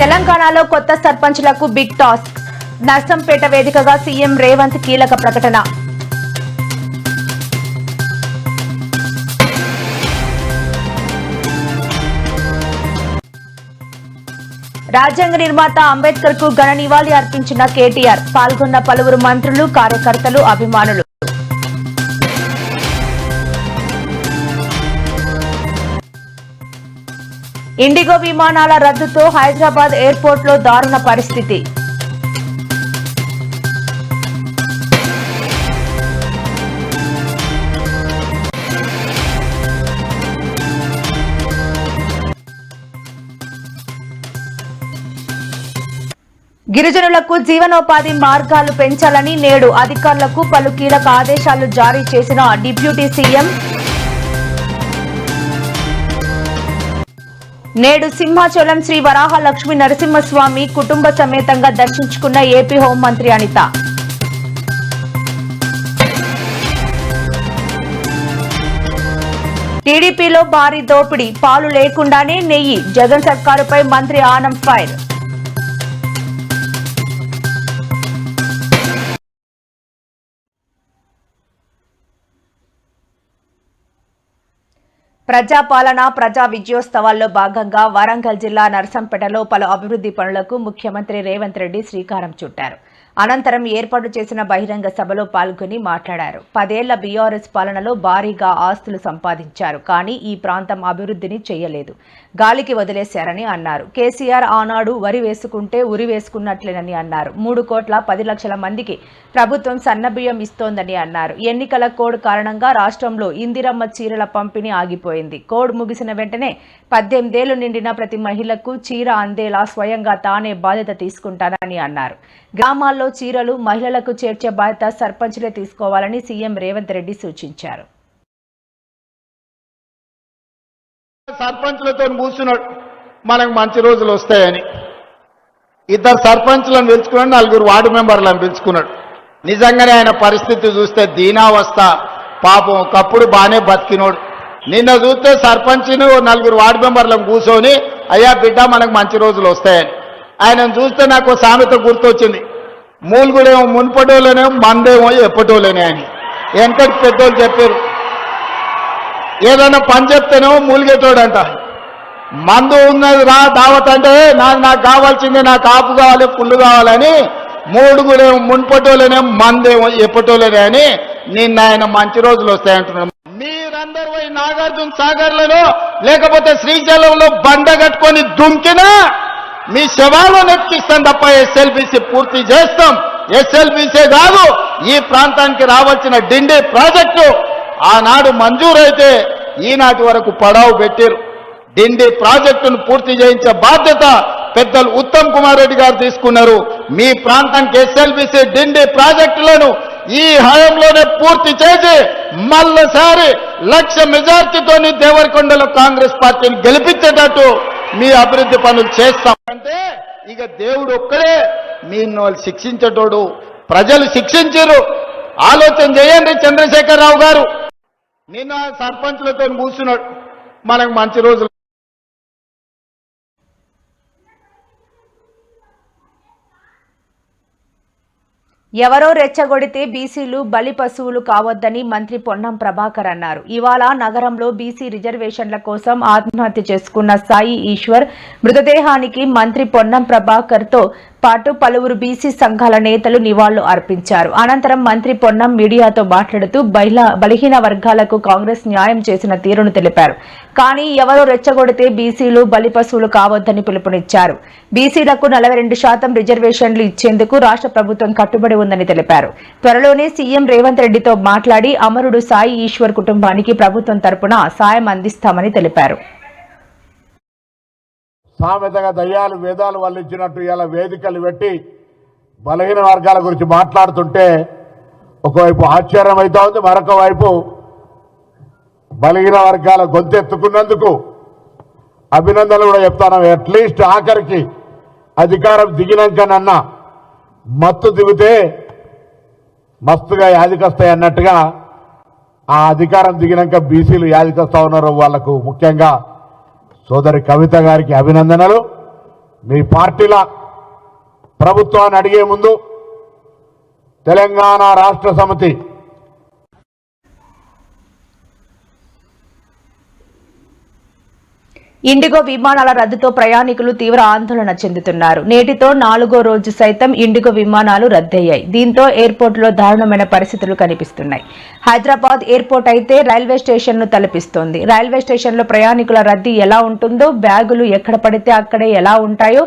తెలంగాణలో కొత్త సర్పంచ్లకు బిగ్ టాస్క్. నర్సంపేట వేదికగా సీఎం రేవంత్ కీలక ప్రకటన. రాజ్యాంగ నిర్మాత అంబేద్కర్ కు ఘన నివాళి అర్పించిన కేటీఆర్. పాల్గొన్న పలువురు మంత్రులు, కార్యకర్తలు, అభిమానులు. ఇండిగో విమానాల రద్దుతో హైదరాబాద్ ఎయిర్పోర్ట్ లో దారుణ పరిస్థితి. గిరిజనులకు జీవనోపాధి మార్గాలు పెంచాలని నేడు అధికారులకు పలు కీలక ఆదేశాలు జారీ చేసిన డిప్యూటీ సీఎం. నేడు సింహాచలం శ్రీ వరాహ లక్ష్మీ నరసింహస్వామి కుటుంబ సమేతంగా దర్శించుకున్న ఏపీ హోంమంత్రి అనిత. టీడీపీలో భారీ దోపిడీ, పాలు లేకుండానే నెయ్యి. జగన్ సర్కారుపై మంత్రి ఆనం ఫైర్. ప్రజాపాలన, ప్రజా విజయోత్సవాల్లో భాగంగా వరంగల్ జిల్లా నర్సంపేటలో పలు అభివృద్ధి పనులకు ముఖ్యమంత్రి రేవంత్ రెడ్డి శ్రీకారం చుట్టారు. అనంతరం ఏర్పాటు చేసిన బహిరంగ సభలో పాల్గొని మాట్లాడారు. 10 ఏళ్ల బీఆర్ఎస్ పాలనలో భారీగా ఆస్తులు సంపాదించారు, కానీ ఈ ప్రాంతం అభివృద్ధిని చేయలేదు, గాలికి వదిలేశారని అన్నారు. కేసీఆర్ ఆనాడు వరి వేసుకుంటే ఉరి వేసుకున్నట్లేనని అన్నారు. 3,10,00,000 మందికి ప్రభుత్వం సన్నబియ్యం ఇస్తోందని అన్నారు. ఎన్నికల కోడ్ కారణంగా రాష్ట్రంలో ఇందిరమ్మ చీరల పంపిణీ ఆగిపోయింది. కోడ్ ముగిసిన వెంటనే 18 ఏళ్లు నిండిన ప్రతి మహిళకు చీర అందేలా స్వయంగా తానే బాధ్యత తీసుకుంటానని అన్నారు. గ్రామాల్లో చీరలు మహిళలకు చేర్చే బాధ్యత సర్పంచ్లే తీసుకోవాలని సీఎం రేవంత్ రెడ్డి సూచించారు. సర్పంచ్లతో కూర్చున్నాడు, మనకు మంచి రోజులు వస్తాయని. 2 సర్పంచ్లను పిలుచుకున్నాడు, 4 వార్డు మెంబర్లను పిలుచుకున్నాడు. నిజంగానే ఆయన పరిస్థితి చూస్తే దీనావస్థ. పాపం ఒకప్పుడు బాగానే బతికినోడు. నిన్న చూస్తే సర్పంచ్ను 4 వార్డు మెంబర్లను కూర్చొని, అయ్యా బిడ్డ మనకు మంచి రోజులు వస్తాయని. ఆయనను చూస్తే నాకు సామెత గుర్తొచ్చింది. మూలుగుడేమో మున్పటోళ్ళనేమో, మందేమో ఎప్పటోళ్ళనే అని వెనకటి పెద్దోళ్ళు చెప్పారు. ఏదైనా పని చెప్తేనేమో మూలిగేటోడంట. మందు ఉన్నది రా దావత్ అంటే నాకు కావాల్సిందే, నాకు ఆపు కావాలి, పుల్లు కావాలని. మూడుగుడేమో మున్పటోళ్ళనేమో, మందేమో ఎప్పటోళ్ళనే అని నిన్న ఆయన మంచి రోజులు వస్తాయంటున్నాడు. మీరందరూ పోయి నాగార్జున సాగర్లలో లేకపోతే శ్రీశైలంలో బండ కట్టుకొని దుంకినా మీ శవాలను నెక్కిస్తాం తప్ప ఎస్ఎల్బీసీ పూర్తి చేస్తాం. ఎస్ఎల్బీసీ కాదు, ఈ ప్రాంతానికి రావాల్సిన డిండి ప్రాజెక్టు ఆనాడు మంజూరైతే ఈనాటి వరకు పడావు పెట్టారు. డిండి ప్రాజెక్టును పూర్తి చేయించే బాధ్యత పెద్దలు ఉత్తమ్ కుమార్ రెడ్డి గారు తీసుకున్నారు. మీ ప్రాంతానికి ఎస్ఎల్బీసీ డిండి ప్రాజెక్టులను ఈ హయాంలోనే పూర్తి చేసి మళ్ళీసారి 1,00,000 మెజార్టీతోని దేవరకొండలో కాంగ్రెస్ పార్టీని గెలిపించేటట్టు మీ అభివృద్ధి పనులు చేస్తాం. అంటే ఇక దేవుడు ఒక్కడే మీను శిక్షించేటోడు. ప్రజలు శిక్షించారు. ఆలోచన చేయండి. చంద్రశేఖరరావు గారు నిన్న సర్పంచ్లతో కూర్చున్నాడు, మనకు మంచి రోజులు. ఎవరో రెచ్చగొడితే బీసీలు బలి పశువులు కావద్దని మంత్రి పొన్నం ప్రభాకర్ అన్నారు. ఇవాళ నగరంలో బీసీ రిజర్వేషన్ల కోసం ఆత్మహత్య చేసుకున్న సాయి ఈశ్వర్ మృతదేహానికి మంత్రి పొన్నం ప్రభాకర్ తో పాటు పలువురు బీసీ సంఘాల నేతలు నివాళులు అర్పించారు. అనంతరం మంత్రి పొన్నం మీడియాతో మాట్లాడుతూ బలహీన వర్గాలకు కాంగ్రెస్ న్యాయం చేసిన తీరును తెలిపారు. కానీ ఎవరో రెచ్చగొడితే బీసీలు బలి పశువులు కావద్దని పిలుపునిచ్చారు. బీసీలకు 42% రిజర్వేషన్లు ఇచ్చేందుకు రాష్ట్ర ప్రభుత్వం కట్టుబడి ఉందని తెలిపారు. త్వరలోనే సీఎం రేవంత్ రెడ్డితో మాట్లాడి అమరుడు సాయి ఈశ్వర్ కుటుంబానికి ప్రభుత్వం తరపున సాయం అందిస్తామని తెలిపారు. సామెతగా దయ్యాలు వేదాలు వాళ్ళు ఇచ్చినట్టు ఇలా వేదికలు పెట్టి బలహీన వర్గాల గురించి మాట్లాడుతుంటే ఒకవైపు ఆశ్చర్యం అవుతా ఉంది, మరొక వైపు బలహీన వర్గాల గొంతెత్తుకున్నందుకు అభినందనలు కూడా చెప్తాను. అట్లీస్ట్ ఆఖరికి అధికారం దిగినాకనన్నా మత్తు దిగితే మస్తుగా యాదికొస్తాయి అన్నట్టుగా ఆ అధికారం దిగినాక బీసీలు యాదికొస్తా ఉన్నారు. వాళ్లకు ముఖ్యంగా సోదరి కవిత గారికి అభినందనలు. మీ పార్టీల ప్రభుత్వాన్ని అడిగే ముందు తెలంగాణ రాష్ట్ర సమితి ఇండిగో విమానాల రద్దుతో ప్రయాణికులు తీవ్ర ఆందోళన చెందుతున్నారు. నేటితో 4వ రోజు సైతం ఇండిగో విమానాలు రద్దయ్యాయి. దీంతో ఎయిర్పోర్టులో దారుణమైన పరిస్థితులు కనిపిస్తున్నాయి. హైదరాబాద్ ఎయిర్పోర్ట్ అయితే రైల్వే స్టేషన్ను తలపిస్తోంది. రైల్వే స్టేషన్లో ప్రయాణికుల రద్దీ ఎలా ఉంటుందో, బ్యాగులు ఎక్కడ పడితే అక్కడే ఎలా ఉంటాయో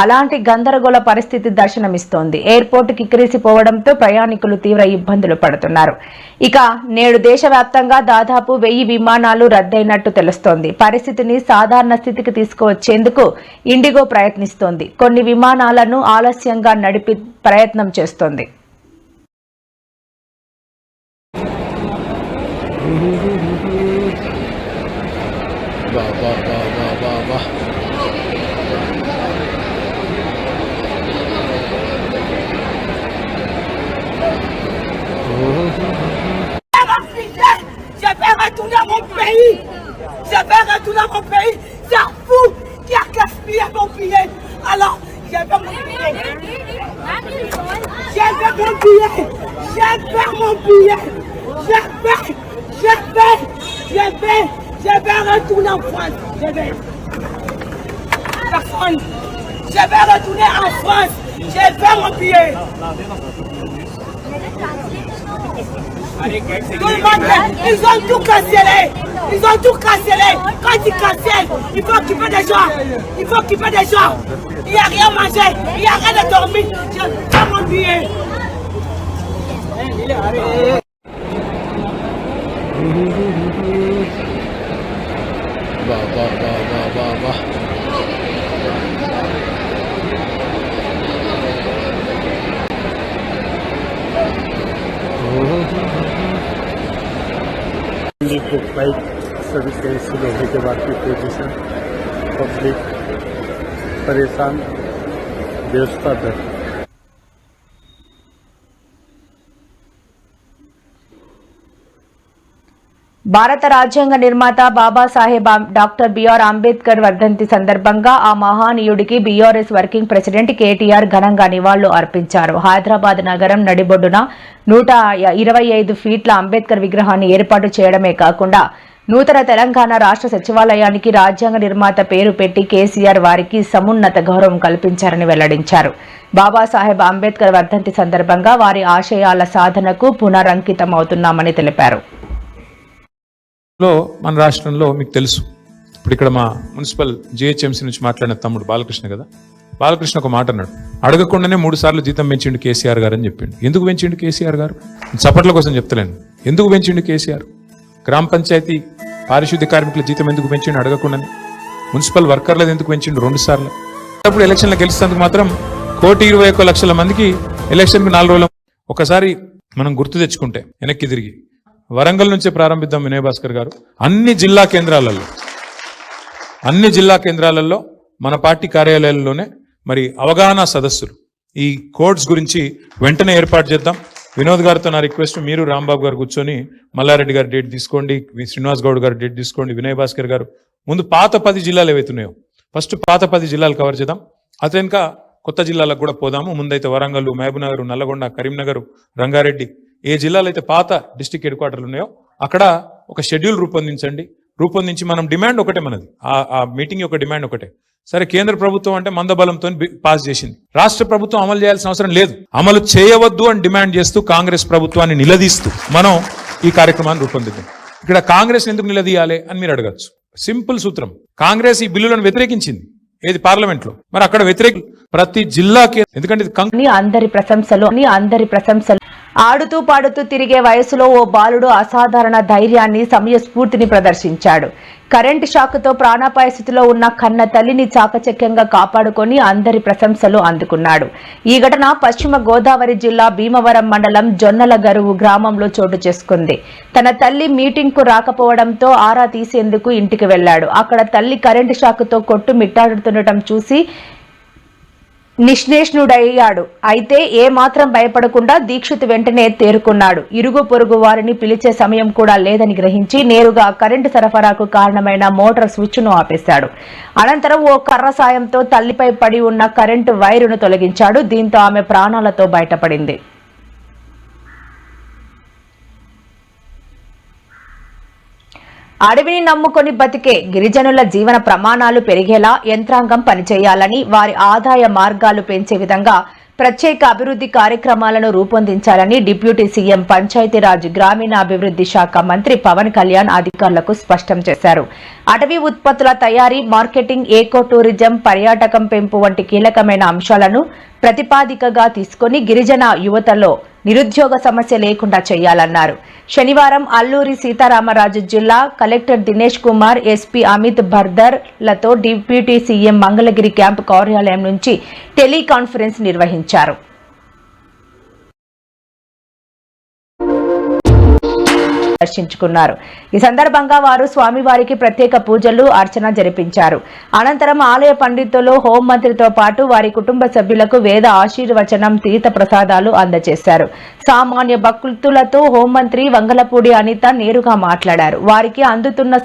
అలాంటి గందరగోళ పరిస్థితి దర్శనమిస్తోంది. ఎయిర్పోర్టు కిక్కిరిసిపోవడంతో ప్రయాణికులు తీవ్ర ఇబ్బందులు పడుతున్నారు. ఇక నేడు దేశవ్యాప్తంగా దాదాపు 1000 విమానాలు రద్దయినట్టు తెలుస్తోంది. పరిస్థితిని సాధారణ స్థితికి తీసుకువచ్చేందుకు ఇండిగో ప్రయత్నిస్తోంది. కొన్ని విమానాలను ఆలస్యంగా నడిపి ప్రయత్నం చేస్తోంది. Je vais retourner à mon pays. Je vais retourner à mon pays. C'est vous qui a gaspillé mon billet. Alors, je vais mon billet. Je vais mon billet. Je vais mon billet. Je vais retourner en France. Je vais retourner en France. Je vais mon billet. Tout le monde, ils ont tout cancellé. Ils ont tout cancellé. Quand ils cancellent, il faut occuper des gens. Il faut occuper des gens. Il n'y a rien à manger. Il n'y a rien à dormir. Je vais mon billet. को flight service cancel होने के बाद की position public परेशान व्यवस्था दर భారత రాజ్యాంగ నిర్మాత బాబాసాహెబ్ డాక్టర్ బిఆర్ అంబేద్కర్ వర్ధంతి సందర్భంగా ఆ మహానీయుడికి బీఆర్ఎస్ వర్కింగ్ ప్రెసిడెంట్ కేటీఆర్ ఘనంగా నివాళులు అర్పించారు. హైదరాబాద్ నగరం నడిబొడ్డున 125 ఫీట్ల అంబేద్కర్ విగ్రహాన్ని ఏర్పాటు చేయడమే కాకుండా నూతన తెలంగాణ రాష్ట్ర సచివాలయానికి రాజ్యాంగ నిర్మాత పేరు పెట్టి కేసీఆర్ వారికి సమున్నత గౌరవం కల్పించారని వెల్లడించారు. బాబాసాహెబ్ అంబేద్కర్ వర్ధంతి సందర్భంగా వారి ఆశయాల సాధనకు పునరంకితమవుతున్నామని తెలిపారు. మన రాష్ట్రంలో మీకు తెలుసు, ఇప్పుడు ఇక్కడ మా మున్సిపల్ జిహెచ్ఎంసీ నుంచి మాట్లాడిన తమ్ముడు బాలకృష్ణ కదా, బాలకృష్ణ ఒక మాట అన్నాడు, అడగకుండానే 3 సార్లు జీతం పెంచిండు కేసీఆర్ గారు అని చెప్పిండు. ఎందుకు పెంచిండు కేసీఆర్ గారు? చప్పట్ల కోసం చెప్తలేను. ఎందుకు పెంచిండు కేసీఆర్? గ్రామ పంచాయతీ పారిశుద్ధ్య కార్మికుల జీతం ఎందుకు పెంచిండు అడగకుండానే? మున్సిపల్ వర్కర్లది ఎందుకు పెంచిండు 2 సార్లు? అప్పుడు ఎలక్షన్లో గెలిచినందుకు మాత్రం 1,21,00,000 మందికి ఎలక్షన్కి 4 రోజులు. ఒకసారి మనం గుర్తు తెచ్చుకుంటే వెనక్కి తిరిగి వరంగల్ నుంచే ప్రారంభిద్దాం. వినయ్ భాస్కర్ గారు అన్ని జిల్లా కేంద్రాలలో మన పార్టీ కార్యాలయాల్లోనే మరి అవగాహన సదస్సులు ఈ కోడ్స్ గురించి వెంటనే ఏర్పాటు చేద్దాం. వినోద్ గారితో నా రిక్వెస్ట్, మీరు రాంబాబు గారు కూర్చొని మల్లారెడ్డి గారు డేట్ తీసుకోండి, శ్రీనివాస్ గౌడ్ గారు డేట్ తీసుకోండి, వినయ్ భాస్కర్ గారు ముందు పాత 10 జిల్లాలు ఏవైతున్నాయో ఫస్ట్ పాత 10 జిల్లాలు కవర్ చేద్దాం. అదే ఇంకా కొత్త జిల్లాలకు కూడా పోదాము. ముందైతే వరంగల్, మహబూబ్నగర్, నల్లగొండ, కరీంనగర్, రంగారెడ్డి, ఏ జిల్లాలో అయితే పాత డిస్ట్రిక్ట్ హెడ్ క్వార్టర్లు ఉన్నాయో అక్కడ ఒక షెడ్యూల్ రూపొందించి మనం డిమాండ్ ఒకటే, మనది ఆ మీటింగ్ యొక్క డిమాండ్ ఒకటే. సరే, కేంద్ర ప్రభుత్వం అంటే మందబలంతో పాస్ చేసింది, రాష్ట్ర ప్రభుత్వం అమలు చేయాల్సిన అవసరం లేదు, అమలు చేయవద్దు అని డిమాండ్ చేస్తూ కాంగ్రెస్ ప్రభుత్వాన్ని నిలదీస్తూ మనం ఈ కార్యక్రమాన్ని రూపొందిద్దాం. ఇక్కడ కాంగ్రెస్ ఎందుకు నిలదీయాలి అని మీరు అడగచ్చు. సింపుల్ సూత్రం, కాంగ్రెస్ ఈ బిల్లులను వ్యతిరేకించింది ఏది పార్లమెంట్ లో, మరి అక్కడ వ్యతిరేక ప్రతి జిల్లాకి, ఎందుకంటే అందరి ప్రశంసలు ఆడుతూ పాడుతూ తిరిగే వయసులో ఓ బాలుడు అసాధారణ ధైర్యాన్ని, సమయస్ఫూర్తిని ప్రదర్శించాడు. కరెంటు షాక్తో ప్రాణాపాయ స్థితిలో ఉన్న కన్న తల్లిని చాకచక్యంగా కాపాడుకొని అందరి ప్రశంసలు అందుకున్నాడు. ఈ ఘటన పశ్చిమ గోదావరి జిల్లా భీమవరం మండలం జొన్నల గరువు గ్రామంలో చోటు చేసుకుంది. తన తల్లి మీటింగ్ కు రాకపోవడంతో ఆరా తీసేందుకు ఇంటికి వెళ్లాడు. అక్కడ తల్లి కరెంటు షాక్తో కొట్టుమిట్టాడుతుండటం చూసి నిశ్నేష్ణుడయ్యాడు. అయితే ఏ మాత్రం భయపడకుండా దీక్షిత్ వెంటనే తేరుకున్నాడు. ఇరుగు పొరుగు వారిని పిలిచే సమయం కూడా లేదని గ్రహించి నేరుగా కరెంటు సరఫరాకు కారణమైన మోటార్ స్విచ్ను ఆపేశాడు. అనంతరం ఓ కర్ర సాయంతో తల్లిపై పడి ఉన్న కరెంటు వైరును తొలగించాడు. దీంతో ఆమె ప్రాణాలతో బయటపడింది. అడవిని నమ్ముకొని బతికే గిరిజనుల జీవన ప్రమాణాలు పెరిగేలా యంత్రాంగం పనిచేయాలని, వారి ఆదాయ మార్గాలు పెంచే విధంగా ప్రత్యేక అభివృద్ధి కార్యక్రమాలను రూపొందించాలని డిప్యూటీ సీఎం పంచాయతీరాజ్ గ్రామీణాభివృద్ధి శాఖ మంత్రి పవన్ కళ్యాణ్ అధికారులకు స్పష్టం చేశారు. అటవీ ఉత్పత్తుల తయారీ, మార్కెటింగ్, ఏకో టూరిజం, పర్యాటకం పెంపు వంటి కీలకమైన అంశాలను ప్రతిపాదికగా తీసుకుని గిరిజన యువతలో నిరుద్యోగ సమస్య లేకుండా చేయాలన్నారు. శనివారం అల్లూరి సీతారామరాజు జిల్లా కలెక్టర్ దినేష్ కుమార్, ఎస్పీ అమిత్ బర్దర్ లతో డిప్యూటీ సీఎం మంగళగిరి క్యాంపు కార్యాలయం నుంచి టెలికాన్ఫరెన్స్ నిర్వహించారు. దర్శించుకున్నారు. ఈ సందర్భంగా వారు స్వామివారికి ప్రత్యేక పూజలు, అర్చన జరిపించారు. అనంతరం ఆలయ పండితులు, హోంమంత్రితో పాటు వారి కుటుంబ సభ్యులకు వేద ఆశీర్వచనం, తీర్థ ప్రసాదాలు అందజేశారు. సామాన్య భక్తులతో హోంమంత్రి వంగలపూడి అనిత నేరుగా మాట్లాడారు. వారికి అందుతున్న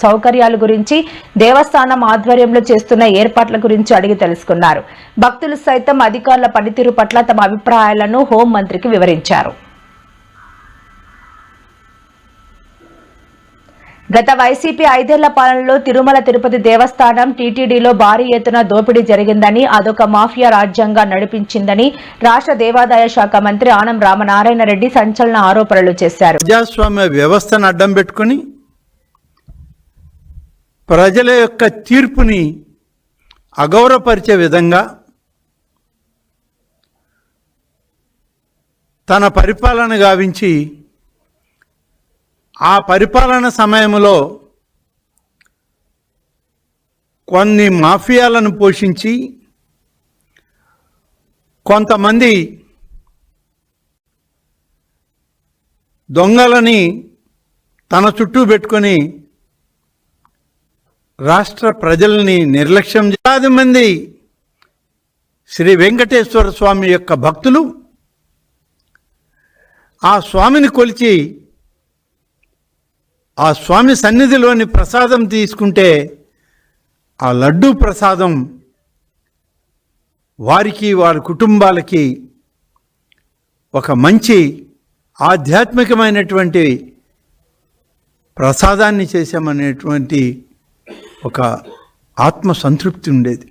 సౌకర్యాల గురించి, దేవస్థానం ఆధ్వర్యంలో చేస్తున్న ఏర్పాట్ల గురించి అడిగి తెలుసుకున్నారు. భక్తులు సైతం అధికారుల పనితీరు పట్ల తమ అభిప్రాయాలను హోంమంత్రికి వివరించారు. గత వైసీపీ 5 ఏళ్ల పాలనలో తిరుమల తిరుపతి దేవస్థానం టీటీడీలో భారీ ఎత్తున దోపిడీ జరిగిందని, అదొక మాఫియా రాజ్యంగా నడిపించిందని రాష్ట్ర దేవాదాయ శాఖ మంత్రి ఆనం రామనారాయణ రెడ్డి సంచలన ఆరోపణలు చేశారు. ప్రజాస్వామ్య వ్యవస్థను అడ్డం పెట్టుకుని ప్రజల యొక్క తీర్పుని అగౌరవపరిచే విధంగా తన పరిపాలన గావించి ఆ పరిపాలన సమయంలో కొన్ని మాఫియాలను పోషించి కొంతమంది దొంగలని తన చుట్టూ పెట్టుకొని రాష్ట్ర ప్రజల్ని నిర్లక్ష్యం. వేలాది మంది శ్రీ వెంకటేశ్వర స్వామి యొక్క భక్తులు ఆ స్వామిని కొలిచి ఆ స్వామి సన్నిధిలోని ప్రసాదం తీసుకుంటే ఆ లడ్డూ ప్రసాదం వారికి, వారి కుటుంబాలకి ఒక మంచి ఆధ్యాత్మికమైనటువంటి ప్రసాదాన్ని చేశామనేటువంటి ఒక ఆత్మ సంతృప్తి ఉండేది.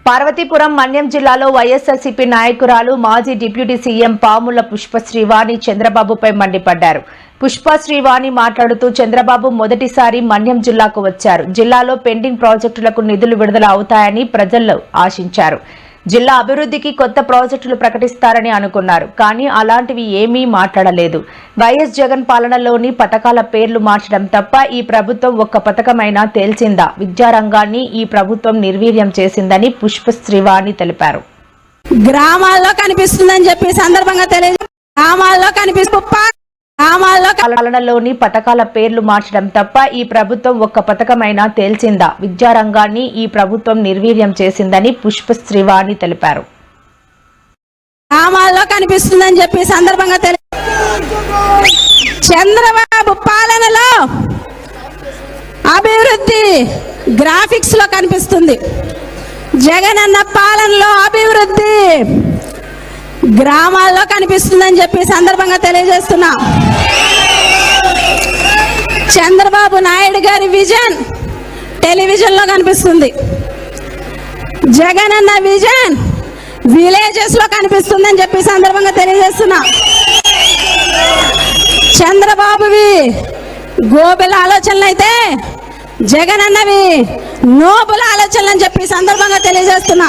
పార్వతీపురం మన్యం జిల్లాలో వైఎస్ఆర్సీపీ నాయకురాలు, మాజీ డిప్యూటీ సీఎం పాముల పుష్పశ్రీవాణి చంద్రబాబుపై మండిపడ్డారు. పుష్పశ్రీవాణి మాట్లాడుతూ, చంద్రబాబు మొదటిసారి మన్యం జిల్లాకు వచ్చారు. జిల్లాలో పెండింగ్ ప్రాజెక్టులకు నిధులు విడుదల అవుతాయని ప్రజలు ఆశించారు. జిల్లా అభివృద్ధికి కొత్త ప్రాజెక్టులు ప్రకటిస్తారని అనుకున్నారు. కానీ అలాంటివి ఏమీ మాట్లాడలేదు. వైఎస్ జగన్ పాలనలోని పథకాల పేర్లు మార్చడం తప్ప ఈ ప్రభుత్వం ఒక్క పథకమైనా తేల్చిందా? విద్యారంగాన్ని ఈ ప్రభుత్వం నిర్వీర్యం చేసిందని పుష్పశ్రీవాణి తెలిపారు. గ్రామాల్లో కనిపిస్తుందని చెప్పి సందర్భంగా గ్రామాల్లో పాలనలోని పథకాల పేర్లు మార్చడం తప్ప ఈ ప్రభుత్వం ఒక్క పథకమైనా తేల్చిందా? విద్యారంగాన్ని ఈ ప్రభుత్వం నిర్వీర్యం చేసిందని పుష్పశ్రీవాణి తెలిపారు. గ్రామాల్లో కనిపిస్తుందని చెప్పి సందర్భంగా చంద్రబాబు పాలనలో అభివృద్ధి గ్రాఫిక్స్ లో కనిపిస్తుంది. జగనన్న పాలనలో అభివృద్ధి గ్రామాల్లో కనిపిస్తుందని చెప్పి సందర్భంగా తెలియజేస్తున్నా. చంద్రబాబు నాయుడు గారి విజన్ టెలివిజన్ లో కనిపిస్తుంది. జగనన్న విజన్ విలేజెస్ లో కనిపిస్తుందని చెప్పి సందర్భంగా తెలియజేస్తున్నా. చంద్రబాబువి గోబెల ఆలోచనలు అయితే జగనన్నవి నోబుల ఆలోచనలు అని చెప్పి సందర్భంగా తెలియజేస్తున్నా.